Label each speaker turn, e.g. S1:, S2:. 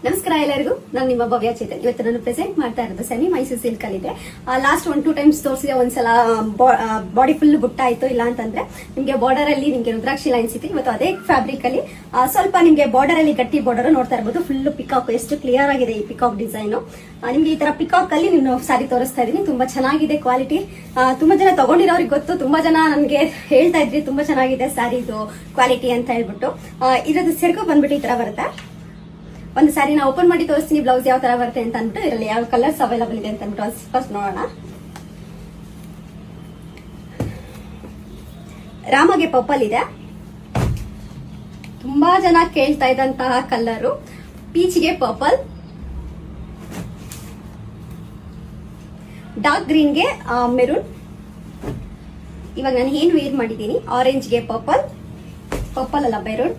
S1: ನಮಸ್ಕಾರ ಎಲ್ಲರಿಗೂ. ನಾನು ನಿಮ್ಮ ಭವ್ಯ ಚೇತನ್. ಇವತ್ತು ನಾನು ಪ್ರೆಸೆಂಟ್ ಮಾಡ್ತಾ ಇರೋದು ಸೆಮಿ ಮೈಸೂರು ಸಿಲ್ಕ್ ಅಲ್ಲಿ ಇದೆ. ಲಾಸ್ಟ್ 1-2 ಟೈಮ್ಸ್ ತೋರಿಸಿದೆ. ಒಂದ್ಸಲ ಬಾಡಿ ಫುಲ್ ಬುಟ್ಟ ಆಯ್ತು, ಇಲ್ಲ ಅಂತಂದ್ರೆ ನಿಮ್ಗೆ ಬಾರ್ಡರ್ ಅಲ್ಲಿ ನಿಮ್ಗೆ ರುದ್ರಾಕ್ಷಿ ಲೈನ್ಸ್ ಇತ್ತು. ಇವತ್ತು ಅದೇ ಫ್ಯಾಬ್ರಿಕ್ ಅಲ್ಲಿ ಸ್ವಲ್ಪ ನಿಮ್ಗೆ ಬಾರ್ಡರ್ ಅಲ್ಲಿ ಗಟ್ಟಿ ಬಾರ್ಡರ್ ನೋಡ್ತಾ ಇರಬಹುದು. ಫುಲ್ ಪಿಕಾಕ್, ಎಷ್ಟು ಕ್ಲಿಯರ್ ಆಗಿದೆ ಈ ಪಿಕಾಕ್ ಡಿಸೈನ್. ನಿಮ್ಗೆ ಈ ತರ ಪಿಕಾಕ್ ಅಲ್ಲಿ ನೀವು ಸಾರಿ ತೋರಿಸ್ತಾ ಇದೀನಿ. ತುಂಬಾ ಚೆನ್ನಾಗಿದೆ ಕ್ವಾಲಿಟಿ. ತುಂಬಾ ಜನ ತಗೊಂಡಿರೋರಿಗೆ ಗೊತ್ತು. ತುಂಬಾ ಜನ ನನ್ಗೆ ಹೇಳ್ತಾ ಇದ್ರಿ ತುಂಬಾ ಚೆನ್ನಾಗಿದೆ ಸ್ಯಾರಿ ಇದು ಕ್ವಾಲಿಟಿ ಅಂತ ಹೇಳ್ಬಿಟ್ಟು. ಇದ್ರದ್ದು ಸೆರಗು ಬಂದ್ಬಿಟ್ಟು ಈ ತರ ಬರುತ್ತೆ. ಒಂದು ಸ್ಯಾರಿ ನಾ ಓಪನ್ ಮಾಡಿ ತೋರಿಸ್ತೀನಿ ಬ್ಲೌಸ್ ಯಾವ ತರ ಬರುತ್ತೆ ಅಂತ ಅಂದ್ಬಿಟ್ಟು. ಇದರಲ್ಲಿ ಯಾವ ಕಲರ್ಸ್ ಅವೈಲಬಲ್ ಇದೆ ಅಂತ ಅಂದ್ಬಿಟ್ಟು ಫಸ್ಟ್ ನೋಡೋಣ. ರಾಮಗೆ ಪರ್ಪಲ್ ಇದೆ. ತುಂಬಾ ಜನ ಕೇಳ್ತಾ ಇದ್ದಂತಹ ಕಲರು. ಪೀಚ್ಗೆ ಪರ್ಪಲ್, ಡಾರ್ಕ್ ಗ್ರೀನ್ಗೆ ಮೆರೂನ್. ಇವಾಗ ನಾನು ಏನ್ ವೇರ್ ಮಾಡಿದ್ದೀನಿ, ಆರೆಂಜ್ಗೆ ಪರ್ಪಲ್, ಪರ್ಪಲ್ ಅಲ್ಲ ಮೆರೂನ್,